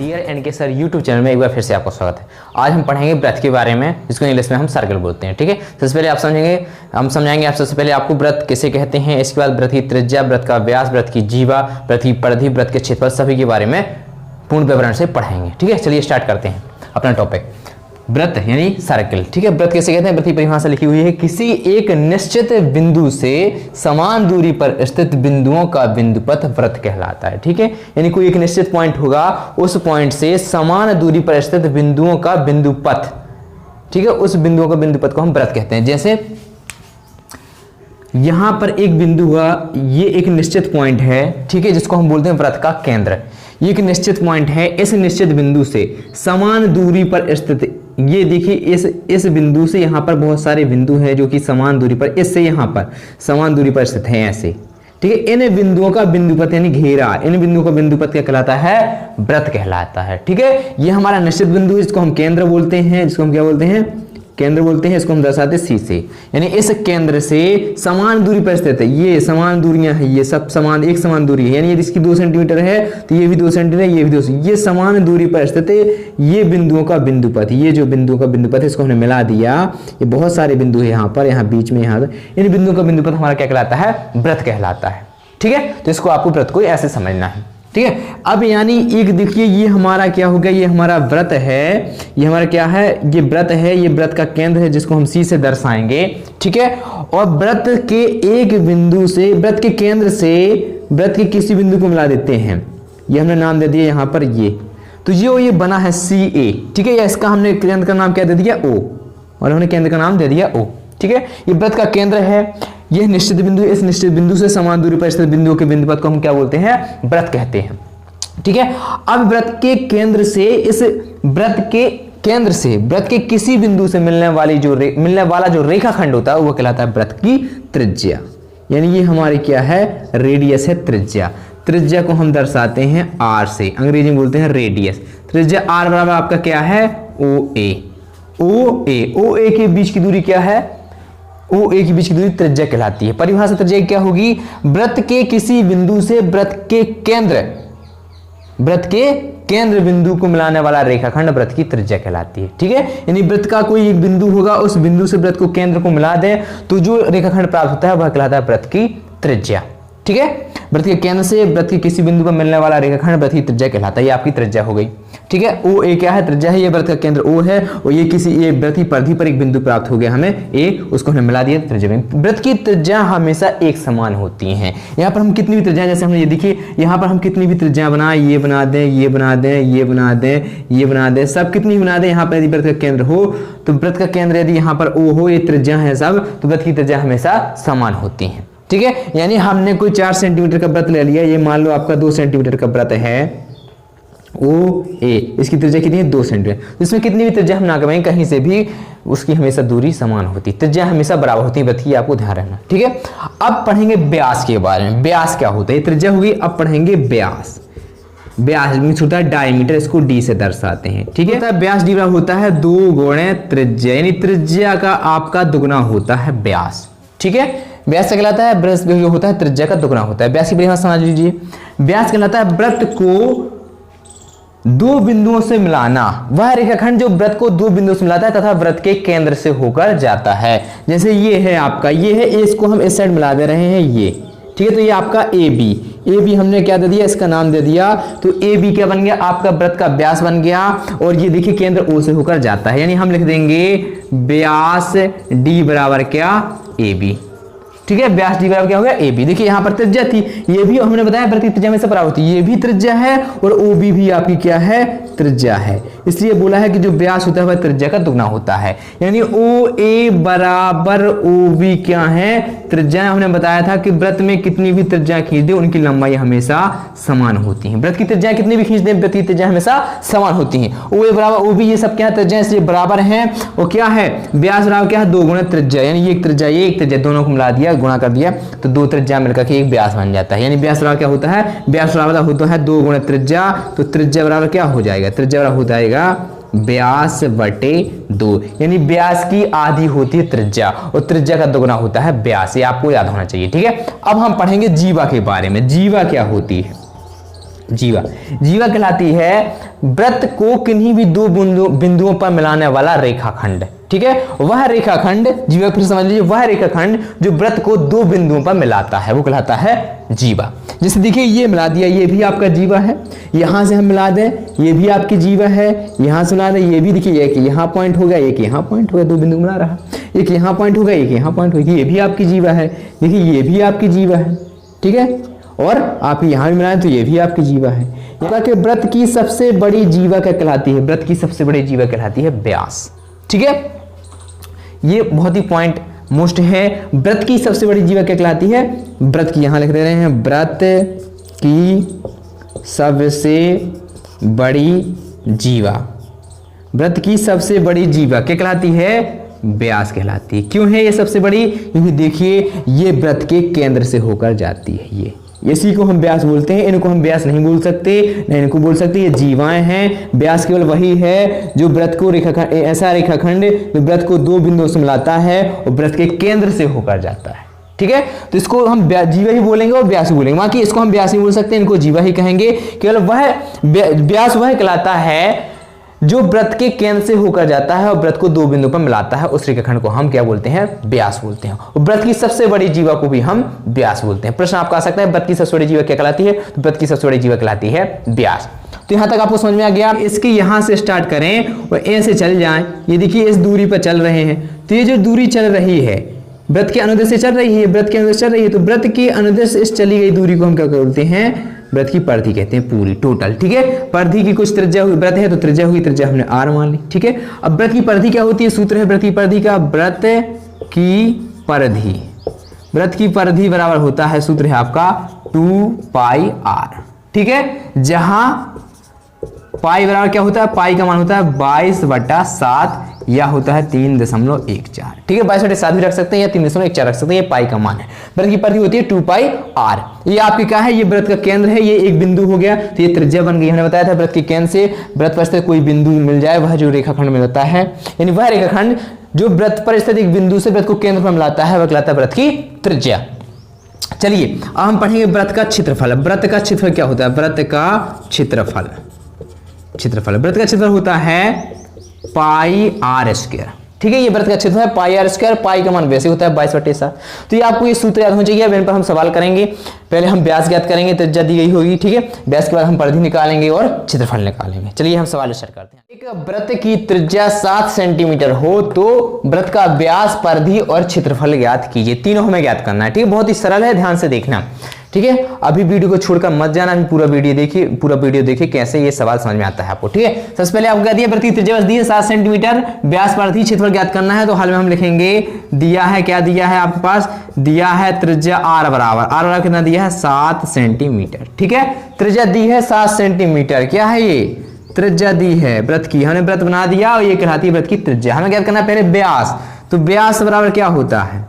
Dear NK sir YouTube channel में एक बार फिर से आपका स्वागत है। आज हम पढ़ेंगे व्रत के बारे में, जिसको इंग्लिश में हम सर्कल बोलते हैं। ठीक है, सबसे पहले हम समझाएंगे आप सबसे पहले आपको व्रत किसे कहते हैं, इसके बाद व्रत की त्रिज्या, व्रत का व्यास, व्रत की जीवा, व्रत की परिधि, व्रत के क्षेत्रफल, सभी के बारे में पूर्ण विवरण से पढ़ेंगे। ठीक है, चलिए स्टार्ट करते हैं अपना टॉपिक। व्रत यानी सर्कल। ठीक है, व्रत कैसे कहते हैं, व्रत की परिभाषा लिखी हुई है, किसी एक निश्चित बिंदु से समान दूरी पर स्थित बिंदुओं का बिंदुपथ व्रत कहलाता है। ठीक है, यानी कोई एक निश्चित पॉइंट होगा, उस पॉइंट से समान दूरी पर स्थित बिंदुओं का बिंदुपथ, ठीक है, उस बिंदुओं का बिंदुपथ को हम व्रत कहते हैं। जैसे यहां पर एक बिंदु हुआ, ये एक निश्चित पॉइंट है, ठीक है, जिसको हम बोलते हैं व्रत का केंद्र। ये एक निश्चित पॉइंट है, इस निश्चित बिंदु से समान दूरी पर स्थित, ये देखिए इस बिंदु से यहां पर बहुत सारे बिंदु हैं जो कि समान दूरी पर, इससे यहां पर समान दूरी पर स्थित हैं ऐसे। ठीक है, इन बिंदुओं का बिंदुपथ यानी घेरा, इन बिंदुओं का बिंदुपथ क्या कहलाता है, व्रत कहलाता है। ठीक है, ये हमारा निश्चित बिंदु है, जिसको हम केंद्र बोलते हैं, जिसको हम क्या बोलते हैं, केंद्र बोलते हैं। इसको हम दर्शाते सी से, यानी इस केंद्र से समान दूरी पर स्थित है, ये समान दूरियां हैं, ये सब समान, एक समान दूरी है, यानी यदि इसकी 2 सेंटीमीटर है तो ये भी 2 सेंटीमीटर है, ये भी 2, ये समान दूरी पर स्थित है। ये बिंदुओं का बिंदुपथ, ये जो बिंदुओं का बिंदुपथ है, इसको हमने मिला दिया, ये बहुत सारे बिंदु है यहाँ पर, यहाँ बीच में, यहाँ इन बिंदुओं का बिंदुपथ हमारा क्या कहलाता है, व्रत कहलाता है। ठीक है, तो इसको आपको व्रत को ऐसे समझना है। ठीक है, अब यानी एक देखिए, ये हमारा क्या हो गया, ये हमारा व्रत है, ये हमारा क्या है, ये व्रत है, ये व्रत का केंद्र है, जिसको हम सी से दर्शाएंगे। ठीक है, और व्रत के एक बिंदु से, व्रत के केंद्र से व्रत के किसी बिंदु को मिला देते हैं, ये हमने नाम दे दिया यहाँ पर ये, तो ये बना है सी ए। ठीक है, या इसका हमने केंद्र का नाम क्या दे दिया, ओ, और हमने केंद्र का नाम दे दिया ओ। ठीक है, ये व्रत का केंद्र है, यह निश्चित बिंदु, इस निश्चित बिंदु से समान दूरी पर स्थित बिंदुओं के बिंदुपथ को हम क्या बोलते हैं, व्रत कहते हैं। ठीक है, अब व्रत के केंद्र से, इस व्रत के केंद्र से व्रत के किसी बिंदु से मिलने वाला जो रेखाखंड होता है वो कहलाता है व्रत की त्रिज्या। यानी ये हमारी क्या है, रेडियस है, त्रिज्या। त्रिज्या को हम दर्शाते हैं आर से, अंग्रेजी में बोलते हैं रेडियस। त्रिज्या आर बराबर आपका क्या है, ओ ए। ओ ए के बीच की दूरी क्या है, ओ ए के बीच की दूरी त्रिज्या कहलाती है। परिभाषा त्रिज्या क्या होगी, व्रत के किसी बिंदु से व्रत के केंद्र बिंदु को मिलाने वाला रेखाखंड व्रत की त्रिज्या कहलाती है। ठीक है, यानी व्रत का कोई एक बिंदु होगा, उस बिंदु से व्रत को केंद्र को मिला दे तो जो रेखाखंड प्राप्त होता है वह कहलाता है व्रत की त्रिज्या। ठीक है, व्रत के केंद्र से व्रत के किसी बिंदु पर मिलने वाला रेखाखंड व्रत की त्रिज्या कहलाता है। ये आपकी त्रिज्या हो गई। ठीक है, ओ ए क्या है, त्रिज्या है, ये व्रत का केंद्र ओ है, और ये व्रत की परिधि पर एक बिंदु प्राप्त हो गया हमें ए, उसको हमने मिला दिया त्रिज्या में। व्रत की त्रिज्या हमेशा एक समान होती हैं। यहाँ पर हम कितनी भी त्रिज्या, जैसे हमने ये देखिए, यहाँ पर हम कितनी भी त्रिज्या बनाए, ये बना दें, ये बना दें, ये बना दें, ये बना दें, सब कितनी बना दें। यहाँ पर यदि व्रत का केंद्र हो तो व्रत का केंद्र यदि यहाँ पर ओ हो, ये त्रिज्या है सब, तो व्रत की त्रिज्या हमेशा समान होती है। ठीक है, यानी हमने कोई 4 सेंटीमीटर का व्रत ले लिया, ये मान लो आपका 2 सेंटीमीटर का व्रत है ओ ए, इसकी त्रिज्या कितनी है, 2 सेंटीमीटर। इसमें कितनी भी त्रिज्या हम ना करें कहीं से भी, उसकी हमेशा दूरी समान होती है, त्रिज्या हमेशा बराबर होती है, व्रत की आपको ध्यान रखना। ठीक है, अब पढ़ेंगे व्यास के बारे में। व्यास क्या होता है, त्रिज्या होगी, अब पढ़ेंगे व्यास। व्यास मीन्स होता है डायमीटर, इसको डी से दर्शाते हैं। ठीक है, व्यास डी होता है 2 गुणे त्रिज्या, यानी त्रिज्या का आपका दुगना होता है व्यास। ठीक है, व्यास कहलाता है, व्रत जो होता है त्रिज्या का दुगना होता है। व्यास की परिभाषा समझ लीजिए, व्यास कहलाता है व्रत को 2 बिंदुओं से मिलाना, वह रेखाखंड जो व्रत को 2 बिंदुओं से मिलाता है तथा व्रत के केंद्र से होकर जाता है। जैसे ये है आपका, ये है, इसको हम इस साइड मिला दे रहे हैं ये। ठीक है, तो ये आपका ए बी हमने क्या दे दिया, इसका नाम दे दिया, तो ए बी क्या बन गया, आपका व्रत का व्यास बन गया, और ये देखिए केंद्र ओ से होकर जाता है, यानी हम लिख देंगे व्यास डी बराबर क्या, ए बी। ठीक है, व्यास डी बराबर क्या हो गया, ए बी। देखिए यहाँ पर त्रिज्या थी, ये भी हमने बताया व्रत की त्रिज्या में से बराबर होती है, ये भी त्रिज्या है और ओ बी भी आपकी क्या है, त्रिज्या है। इसलिए बोला है कि जो व्यास होता है वह त्रिज्या का दुगना होता है, यानी ओ ए बराबर ओ बी क्या है, त्रिज्या। हमने बताया था कि व्रत में कितनी भी त्रिज्या खींच दे उनकी लंबाई हमेशा समान होती है। व्रत की त्रिज्या कितनी भी खींच दे, व्रत की त्रिज्या हमेशा समान होती है। ओ ए बराबर ओ बी, ये सब क्या है, त्रिज्या, इसलिए बराबर है। और क्या है, व्यास बराबर क्या है, 2 गुणे त्रिज्या, यानी ये एक त्रिज्या, ये एक त्रिज्या, दोनों को मिला दिया, गुणा कर दिया, तो 2 त्रिज्या मिलकर के एक व्यास बन जाता है। यानी व्यास बराबर क्या होता है, व्यास बराबर होता है 2 गुणे त्रिज्या, तो त्रिज्या बराबर क्या हो जाएगा, त्रिज्या बराबर हो जाएगा व्यास बटे 2, यानी व्यास की आधी होती है त्रिज्या और त्रिज्या का दोगुना होता है व्यास। ये आपको याद होना चाहिए। ठीक है, अब हम पढ़ेंगे जीवा के बारे में। जीवा क्या होती है, जीवा। जीवा कहलाती है वृत्त को किन्हीं भी दो बिंदुओं पर मिलाने वाला रेखाखंड। ठीक है, वह रेखाखंड, जीवा फिर समझ लीजिए, वह रेखाखंड जो वृत्त को दो बिंदुओं पर मिलाता है वो कहलाता है जीवा। जैसे देखिए ये मिला दिया, ये भी आपका जीवा है, यहां से हम मिला दें, ये भी आपकी जीवा है, यहां से मिला दें, ये भी देखिए एक यहां पॉइंट हो गया, एक यहां पॉइंट हो गया, दो बिंदु मिला रहा, एक यहां पॉइंट हो गया, एक यहां पॉइंट हो गया, ये भी आपकी जीवा है, देखिए ये भी आपकी जीवा है। ठीक है, और आप यहां भी मिलाएं तो ये भी आपकी जीवा है। कि वृत्त की सबसे बड़ी जीवा क्या कहलाती है? वृत्त की सबसे बड़ी जीवा कहलाती है व्यास। ठीक है, ये बहुत ही पॉइंट मोस्ट है। वृत्त की सबसे बड़ी जीवा क्या कहलाती है? वृत्त की यहां लिख दे रहे हैं, वृत्त की सबसे बड़ी जीवा, वृत्त की सबसे बड़ी जीवा क्या कहलाती है? व्यास कहलाती है। क्यों है ये सबसे बड़ी? क्योंकि देखिए ये वृत्त के केंद्र से होकर जाती है, ये इसी को हम व्यास बोलते हैं। इनको हम व्यास नहीं बोल सकते, नहीं इनको बोल सकते, ये जीवाएं हैं। व्यास केवल वही है जो व्रत को रेखाखंड, ऐसा रेखाखंड जो व्रत को दो बिंदुओं से मिलाता है और व्रत के केंद्र से होकर जाता है। ठीक है, तो इसको हम जीवा ही बोलेंगे और व्यास ही बोलेंगे, बाकी इसको हम व्यास ही बोल सकते हैं, इनको जीवा ही कहेंगे। केवल वह व्यास वह कहलाता है जो व्रत के केंद्र से होकर जाता है और व्रत को दो बिंदु पर मिलाता है, उस रेखाखंड को हम क्या बोलते हैं? व्यास बोलते हैं। और व्रत की सबसे बड़ी जीवा को भी हम व्यास बोलते हैं। प्रश्न आपका आ सकता है व्रत की सबसे बड़ी जीवा क्या कहलाती है? तो व्रत की सबसे बड़ी जीवा कहलाती है व्यास। तो यहां तक आपको समझ में आ गया। इसके यहां से स्टार्ट करें और ए से चल जाएं, ये देखिए इस दूरी पर चल रहे हैं, तो ये जो दूरी चल रही है व्रत के अनुदेश से चल रही है, व्रत के अनुदेश चल रही है, तो व्रत के अनुदेश से इस चली गई दूरी को हम क्या बोलते हैं? व्रत की परिधि कहते हैं, पूरी टोटल। ठीक है, परिधि की कुछ त्रिज्या हुई, व्रत है तो त्रिज्या हुई, त्रिज्या हमने r मान ली। ठीक है, अब व्रत की परिधि क्या होती है? सूत्र है व्रत की परिधि का, व्रत की परिधि, व्रत की परिधि बराबर होता है, सूत्र है आपका 2πr। ठीक है, जहां पाई बराबर क्या होता है? पाई का मान होता है 22/7 या होता है 3.14। ठीक है, 22/7 भी रख सकते हैं या 3.14 रख सकते हैं, ये पाई का मान है। व्रत की परिधि होती है 2πr। ये आपके क्या है? ये व्रत का केंद्र है, ये एक बिंदु हो गया तो ये त्रिज्या बन गई। हमने बताया था व्रत के केंद्र से व्रत पर स्थित कोई बिंदु मिल जाए वह जो रेखाखंड मिलता है, यानी वह रेखाखंड जो व्रत पर स्थित एक बिंदु से व्रत को केंद्र पर मिलाता है वह कहलाता है व्रत की त्रिज्या। चलिए अब हम पढ़ेंगे व्रत का क्षेत्रफल। व्रत का क्षेत्रफल क्या होता है? व्रत का क्षेत्रफल, क्षेत्रफल व्रत का क्षेत्रफल होता है πr²। ठीक है, ये व्रत का क्षेत्रफल है πr²। पाई का मान वैसे होता है 22/7। तो ये आपको ये सूत्र याद होना चाहिए। अब इन पर हम सवाल करेंगे। पहले हम व्यास ज्ञात करेंगे, त्रिज्या दी गई होगी। ठीक है, व्यास के बाद हम परिधि निकालेंगे और क्षेत्रफल निकालेंगे। चलिए हम सवाल स्टार्ट करते हैं। एक व्रत की त्रिज्या 7 सेंटीमीटर हो तो व्रत का व्यास, परिधि और क्षेत्रफल ज्ञात कीजिए। तीनों हमें ज्ञात करना है। ठीक है, बहुत ही सरल है, ध्यान से देखना। ठीक है, अभी वीडियो को छोड़कर मत जाना, अभी पूरा वीडियो देखिए कैसे ये सवाल समझ में आता है आपको। ठीक है, सबसे पहले आपको क्या दिया? व्रत की त्रिज्या दी है 7 सेंटीमीटर, व्यास, परिधि, क्षेत्रफल ज्ञात करना है। तो हाल में हम लिखेंगे दिया है, क्या दिया है आपके पास? दिया है त्रिज्या r बराबर कितना दिया है? 7 सेंटीमीटर। ठीक है, त्रिज्या दी है 7 सेंटीमीटर। क्या है ये? त्रिज्या दी है व्रत की, हमने व्रत बना दिया और ये कहलाती है व्रत की त्रिज्या। हमें ज्ञात करना है पहले व्यास। तो व्यास बराबर क्या होता है?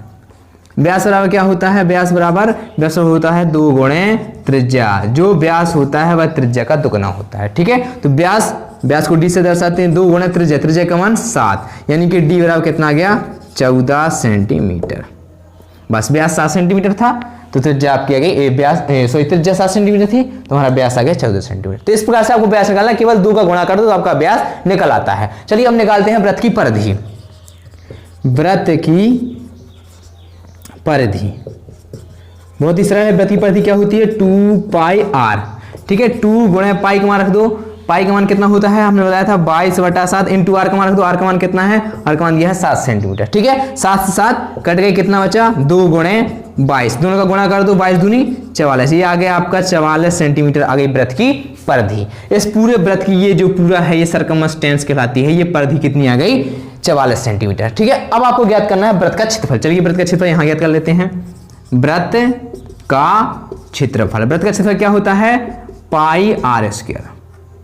व्यास बराबर क्या होता है? व्यास बराबर होता है 2 गुणे त्रिज्या। जो व्यास होता है वह त्रिज्या का दुगना होता है। ठीक है, तो व्यास को d से दर्शाते हैं, 2 गुणे त्रिज्या, त्रिज्या का मान 7, यानी कि d बराबर कितना आ गया? 14 सेंटीमीटर। बस व्यास 7 सेंटीमीटर था तो त्रिज्या आपकी आ गई त्रिज्या 7 सेंटीमीटर थी तो हमारा व्यास आ गया 14 सेंटीमीटर। तो इस प्रकार से आपको व्यास निकालना, केवल 2 का गुणा कर दो तो आपका व्यास निकल आता है। चलिए हम निकालते हैं व्रत की परिधि। व्रत की परिधि बहुत ही सरल है। व्रत की परिधि क्या होती है? 2πr। ठीक है, 2 गुणे पाई का मान रख दो, पाई का मान कितना होता है? हमने बताया था 22/7 इंटू r का मान रख दो, r का मान कितना है? r का मान दिया है 7 सेंटीमीटर। ठीक है, 7 से 7 कट गए, कितना बचा? 2 गुणे 22, दोनों का गुणा कर दो, 22 दूनी 44। ये आ गया आपका 44 सेंटीमीटर आ गई व्रत की परिधि। इस पूरे व्रत की ये जो पूरा है ये सर्कमस्टेंस कहलाती है। ये परिधि कितनी आ गई? 44 सेंटीमीटर। ठीक है, अब आपको ज्ञात करना है व्रत का क्षेत्रफल। चलिए व्रत का क्षेत्रफल यहां ज्ञात कर लेते हैं। व्रत का क्षेत्रफल, व्रत का क्षेत्रफल क्या होता है? πr²।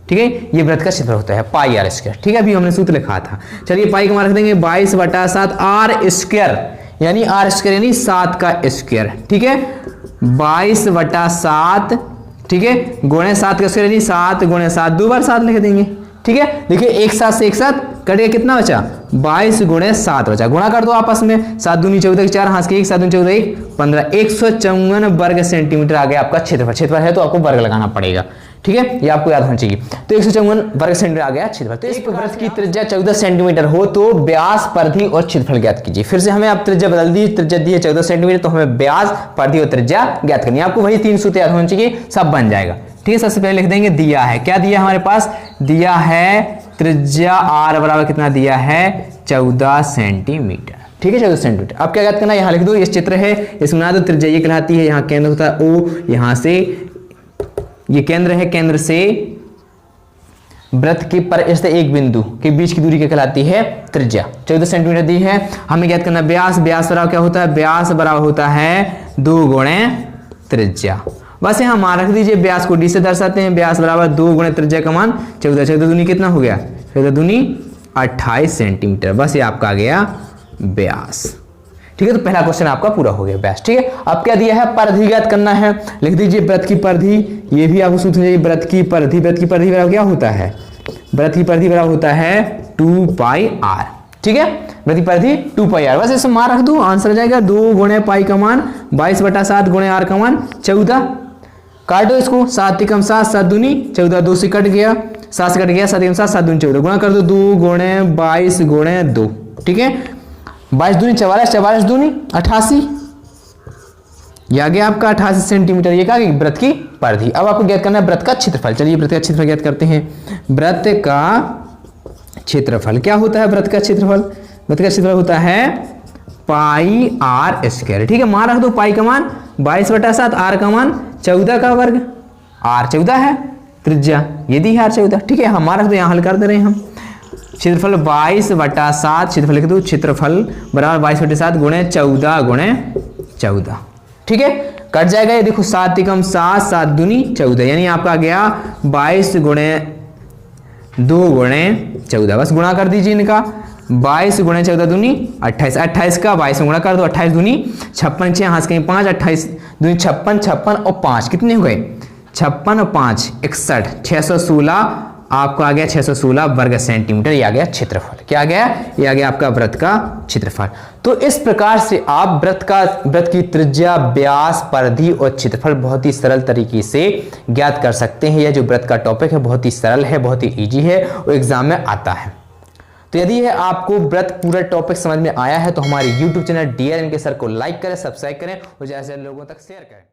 ठीक है, ये व्रत का क्षेत्रफल होता है πr²। ठीक है, अभी हमने सूत्र लिखा था। चलिए पाई का मान रख देंगे 22/7 r², यानी r² यानी 7 का स्क्वायर। ठीक है, 22/7। ठीक है, गुणे 7 का स्क्वायर यानी 7 गुणे 7, 2 बार 7 लिख देंगे। ठीक है, देखिए एक साथ से एक साथ कट गया, कितना बचा? 22 गुणे 7 बचा। गुणा कर दो आपस में, 7 दूनी 14, 4 हाथ के 1, 7 दूनी 14, 1 15, 154 वर्ग सेंटीमीटर आ गया आपका क्षेत्रफल। क्षेत्रफल है तो आपको वर्ग लगाना पड़ेगा। ठीक है, ये आपको याद होना चाहिए। तो 154 वर्ग सेंटीमीटर आ गया क्षेत्रफल। तो इस वृत्त की त्रिज्या 14 सेंटीमीटर हो तो व्यास, परिधि और क्षेत्रफल ज्ञात कीजिए। फिर से हमें आप त्रिज्या बदल दी, त्रिज्या दी है 14 सेंटीमीटर, तो हमें व्यास, परिधि और त्रिज्या ज्ञात करनी है। आपको वही 3 सूत्र याद होना चाहिए, सब बन जाएगा। ठीक है, सबसे पहले लिख देंगे दिया है, क्या दिया हमारे पास, दिया है त्रिज्या r बराबर कितना दिया है 14 सेंटीमीटर। ठीक है, 14 सेंटीमीटर। अब क्या ज्ञात करना है, यहाँ लिख दो, ये चित्र है, इसमें बना दो, त्रिज्या ये कहलाती है, यहाँ केंद्र होता है O, यहाँ से ये केंद्र है, केंद्र से वृत्त के पर एक बिंदु के बीच की दूरी क्या कहलाती है, त्रिज्या। 14 सेंटीमीटर दी है। हमें ज्ञात करना व्यास, व्यास बराबर क्या होता है, व्यास बराबर होता है 2 गुणे त्रिज्या। बस यहाँ मान रख दीजिए, व्यास को d से दर्शाते हैं, व्यास बराबर 2 गुणे त्रिज्या का मान 14, 14 दूनी कितना हो गया, 14 दूनी 28 सेंटीमीटर। बस ये आपका आ गया व्यास। ठीक है, तो पहला क्वेश्चन आपका पूरा हो गया व्यास। ठीक है, अब क्या दिया है, परिधि ज्ञात करना है। लिख दीजिए वृत्त की परिधि, ये भी आपको सूत्र चाहिए, वृत्त की परिधि, वृत्त की परिधि बराबर क्या होता है, वृत्त की परिधि बराबर होता है 2 पाई r। ठीक है, वृत्त की परिधि 2 पाई r। बस इसे मान रख दो, आंसर आ जाएगा 2 गुणे पाई का मान 22/7 गुणे r का मान 14। काटो इसको, 7 एकम 7, 7 दूनी 14, 2 से कट गया, 7 से कट गया, 7 एकम 7, 7 दूनी 14, गुणा कर दो 2 गुणे 22 गुणे 2। ठीक है, 22 दूनी 44, 44 दूनी 88, ये आ गया आपका 88 सेंटीमीटर। ये क्या, वृत्त की परिधि। अब आपको ज्ञात करना है वृत्त का क्षेत्रफल। चलिए वृत्त का क्षेत्रफल ज्ञात करते हैं। वृत्त का क्षेत्रफल क्या होता है, वृत्त का क्षेत्रफल, वृत्त का क्षेत्रफल होता है पाई r स्क्वायर। ठीक है, मान रख दो, पाई का मान 22/7, r का मान 14 का वर्ग, r 14 है, त्रिज्या ये दी है r 14। ठीक है, हम रख दो, यहाँ हल कर दे रहे हैं हम। क्षेत्रफल 22/7, क्षेत्रफल लिख दो, क्षेत्रफल बराबर 22/7 गुणे 14 गुणे 14। ठीक है, कट जाएगा, ये देखो 7 एकम 7, 7 दूनी 14, यानी आपका आ गया 22 गुणे 2 गुणे 14। बस गुणा कर दीजिए इनका, 22 गुणे 14 दूनी 28, 28 का 22 में गुणा कर दो, 28 दूनी 56, 6 हाथ कहीं 5, 28 दूनी 56, 56 और 5 कितने हो गए, 56 और 5 61, 616 आपका आ गया 616 वर्ग सेंटीमीटर। ये आ गया क्षेत्रफल। क्या आ गया, ये आ गया आपका वृत्त का क्षेत्रफल। तो इस प्रकार से आप वृत्त की त्रिज्या, व्यास, परिधि और क्षेत्रफल बहुत ही सरल तरीके से ज्ञात कर सकते हैं। यह जो वृत्त का टॉपिक है बहुत ही सरल है, बहुत ही इजी है और एग्जाम में आता है। तो यदि है आपको वृत्त पूरा टॉपिक समझ में आया है तो हमारे YouTube चैनल DRN के सर को लाइक करें, सब्सक्राइब करें और ज्यादा से ज्यादा लोगों तक शेयर करें।